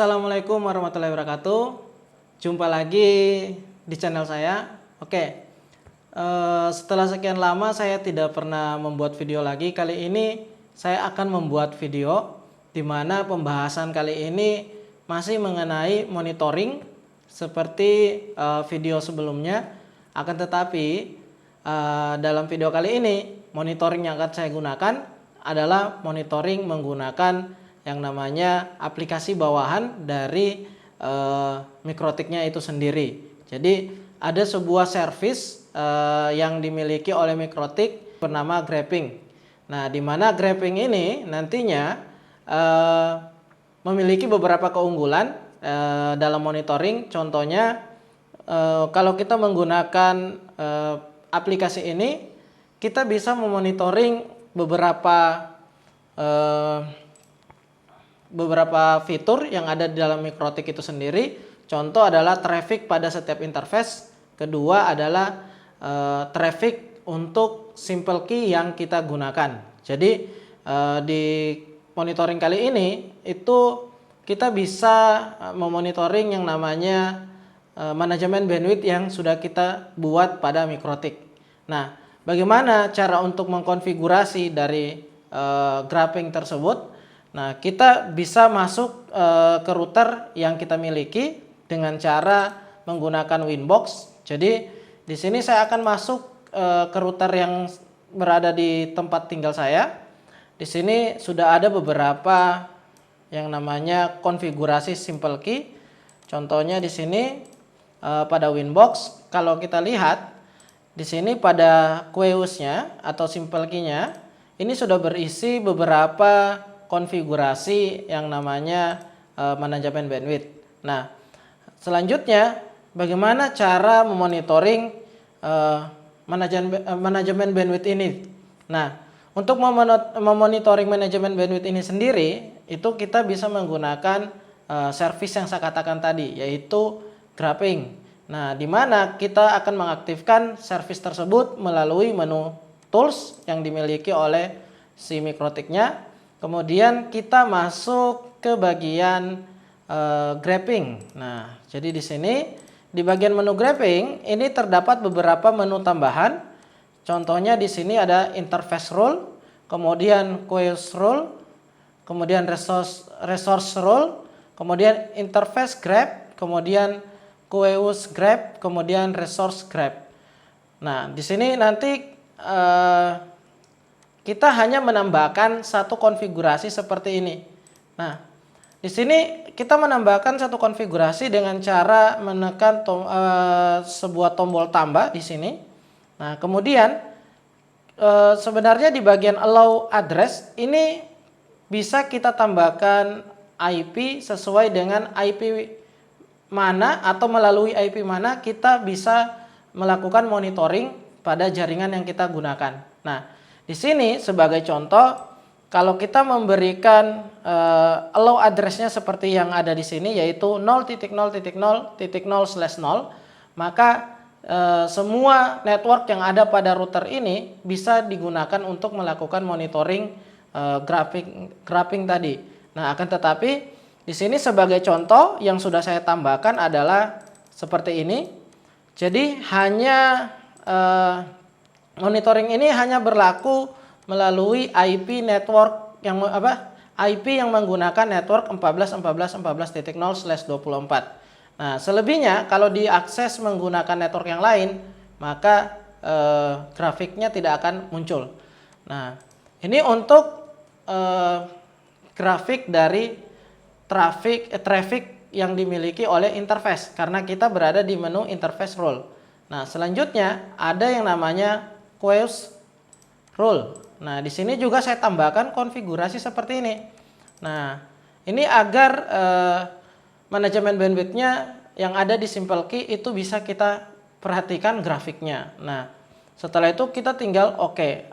Assalamualaikum warahmatullahi wabarakatuh. Jumpa lagi di channel saya. Setelah sekian lama saya tidak pernah membuat video lagi. Kali ini saya akan membuat video di mana pembahasan kali ini masih mengenai monitoring seperti video sebelumnya. Akan tetapi dalam video kali ini monitoring yang akan saya gunakan adalah monitoring menggunakan yang namanya aplikasi bawahan dari Mikrotik-nya itu sendiri. Jadi ada sebuah service yang dimiliki oleh Mikrotik bernama Graphing. Nah, di mana Graphing ini nantinya memiliki beberapa keunggulan dalam monitoring. Contohnya kalau kita menggunakan aplikasi ini, kita bisa memonitoring beberapa fitur yang ada di dalam Mikrotik itu sendiri. Contoh adalah traffic pada setiap interface. Kedua adalah traffic untuk simple key yang kita gunakan. Jadi di monitoring kali ini itu kita bisa memonitoring yang namanya manajemen bandwidth yang sudah kita buat pada Mikrotik. Nah, bagaimana cara untuk mengkonfigurasi dari graphing tersebut? Nah, kita bisa masuk ke router yang kita miliki dengan cara menggunakan Winbox. Jadi di sini saya akan masuk ke router yang berada di tempat tinggal saya. Di sini sudah ada beberapa yang namanya konfigurasi simple key. Contohnya di sini pada Winbox, kalau kita lihat di sini pada QoS-nya atau simple key-nya ini sudah berisi beberapa konfigurasi yang namanya manajemen bandwidth. Nah, selanjutnya bagaimana cara memonitoring manajemen bandwidth ini? Nah, untuk memonitoring manajemen bandwidth ini sendiri, itu kita bisa menggunakan service yang saya katakan tadi, yaitu Graphing. Nah, di mana kita akan mengaktifkan service tersebut melalui menu tools yang dimiliki oleh si Mikrotik-nya. Kemudian kita masuk ke bagian Graphing. Nah, jadi di sini di bagian menu Graphing ini terdapat beberapa menu tambahan. Contohnya di sini ada interface rule, kemudian QoS rule, kemudian resource rule, kemudian interface graph, kemudian QoS graph, kemudian resource graph. Nah, di sini nanti kita hanya menambahkan satu konfigurasi seperti ini. Nah, di sini kita menambahkan satu konfigurasi dengan cara menekan sebuah tombol tambah di sini. Nah, kemudian sebenarnya di bagian allow address ini bisa kita tambahkan IP sesuai dengan IP mana atau melalui IP mana kita bisa melakukan monitoring pada jaringan yang kita gunakan. Nah, di sini sebagai contoh, kalau kita memberikan allow address-nya seperti yang ada di sini, yaitu 0.0.0.0/0, maka semua network yang ada pada router ini bisa digunakan untuk melakukan monitoring graphing tadi. Nah, akan tetapi di sini sebagai contoh yang sudah saya tambahkan adalah seperti ini. Jadi hanya monitoring ini hanya berlaku melalui IP network yang IP yang menggunakan network 14.14.14.0/24. Nah, selebihnya kalau diakses menggunakan network yang lain, maka grafiknya tidak akan muncul. Nah, ini untuk grafik dari traffic yang dimiliki oleh interface karena kita berada di menu interface rule. Nah, selanjutnya ada yang namanya QoS rule. Nah, di sini juga saya tambahkan konfigurasi seperti ini. Nah, ini agar manajemen bandwidth-nya yang ada di simple key itu bisa kita perhatikan grafiknya. Nah, setelah itu kita tinggal oke.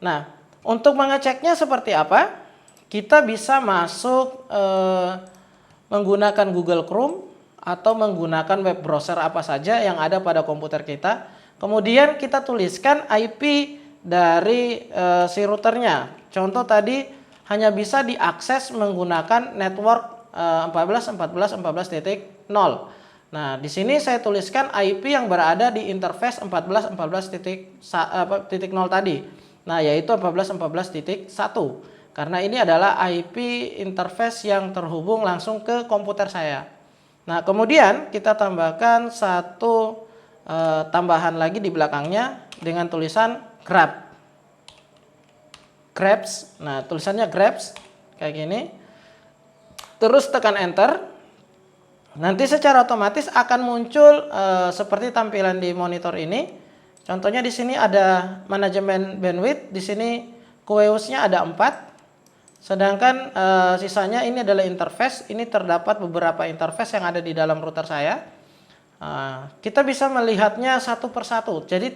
Nah, untuk mengeceknya seperti apa? Kita bisa masuk menggunakan Google Chrome atau menggunakan web browser apa saja yang ada pada komputer kita. Kemudian kita tuliskan IP dari si routernya. Contoh tadi hanya bisa diakses menggunakan network 14.14.14.0. Nah, di sini saya tuliskan IP yang berada di interface 14.14.0 tadi. Nah, yaitu 14.14.1. Karena ini adalah IP interface yang terhubung langsung ke komputer saya. Nah, kemudian kita tambahkan satu tambahan lagi di belakangnya dengan tulisan grabs. Nah, tulisannya grabs kayak gini. Terus tekan enter. Nanti secara otomatis akan muncul seperti tampilan di monitor ini. Contohnya di sini ada manajemen bandwidth, di sini QoS-nya ada 4. Sedangkan sisanya ini adalah interface. Ini terdapat beberapa interface yang ada di dalam router saya. Kita bisa melihatnya satu persatu. Jadi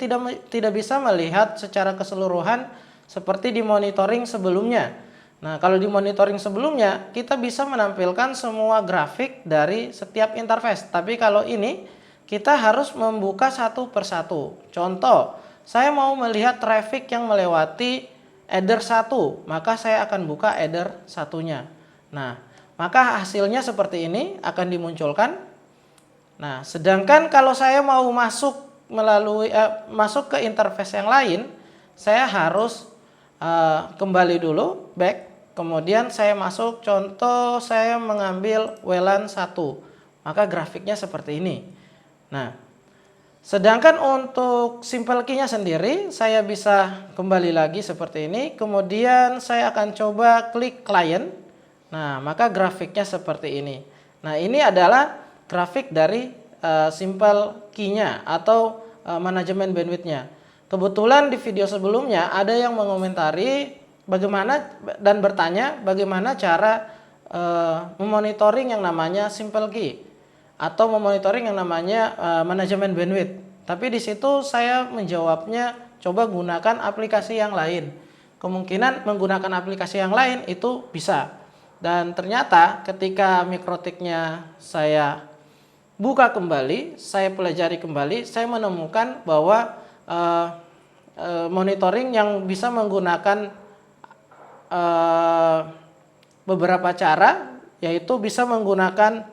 tidak bisa melihat secara keseluruhan seperti di monitoring sebelumnya. Nah, kalau di monitoring sebelumnya kita bisa menampilkan semua grafik dari setiap interface. Tapi kalau ini kita harus membuka satu persatu. Contoh, saya mau melihat traffic yang melewati header 1, maka saya akan buka header satunya. Nah, maka hasilnya seperti ini akan dimunculkan. Nah, sedangkan kalau saya mau masuk masuk ke interface yang lain, saya harus kembali dulu back. Kemudian saya masuk, contoh saya mengambil WLAN 1, maka grafiknya seperti ini. Nah, sedangkan untuk simple key-nya sendiri, saya bisa kembali lagi seperti ini. Kemudian saya akan coba klik client. Nah, maka grafiknya seperti ini. Nah, ini adalah grafik dari simple key-nya atau manajemen bandwidth-nya. Kebetulan di video sebelumnya ada yang mengomentari bagaimana dan bertanya bagaimana cara memonitoring yang namanya simple key atau memonitoring yang namanya manajemen bandwidth. Tapi di situ saya menjawabnya coba gunakan aplikasi yang lain. Kemungkinan menggunakan aplikasi yang lain itu bisa. Dan ternyata ketika mikrotiknya saya buka kembali, saya pelajari kembali, saya menemukan bahwa monitoring yang bisa menggunakan beberapa cara, yaitu bisa menggunakan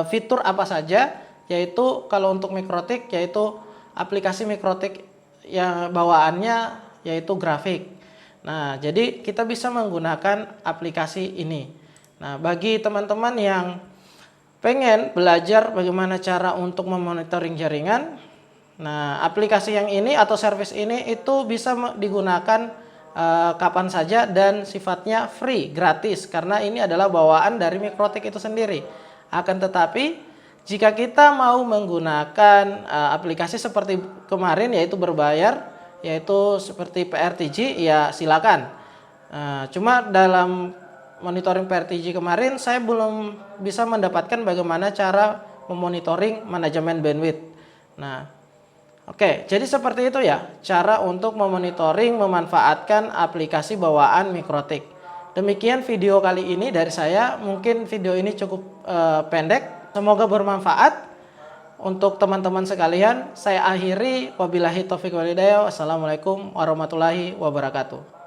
fitur apa saja, yaitu kalau untuk mikrotik yaitu aplikasi mikrotik yang bawaannya yaitu grafik. Nah, jadi kita bisa menggunakan aplikasi ini. Nah, bagi teman-teman yang pengen belajar bagaimana cara untuk memonitoring jaringan, nah aplikasi yang ini atau service ini itu bisa digunakan kapan saja dan sifatnya free, gratis, karena ini adalah bawaan dari mikrotik itu sendiri. Akan tetapi jika kita mau menggunakan aplikasi seperti kemarin yaitu berbayar, yaitu seperti PRTG, ya silakan. Cuma dalam monitoring PRTG kemarin saya belum bisa mendapatkan bagaimana cara memonitoring manajemen bandwidth. Nah, oke, jadi seperti itu ya cara untuk memonitoring memanfaatkan aplikasi bawaan mikrotik. Demikian video kali ini dari saya. Mungkin video ini cukup pendek. Semoga bermanfaat untuk teman-teman sekalian. Saya akhiri, wabillahi taufiq wal hidayah. Wassalamualaikum warahmatullahi wabarakatuh.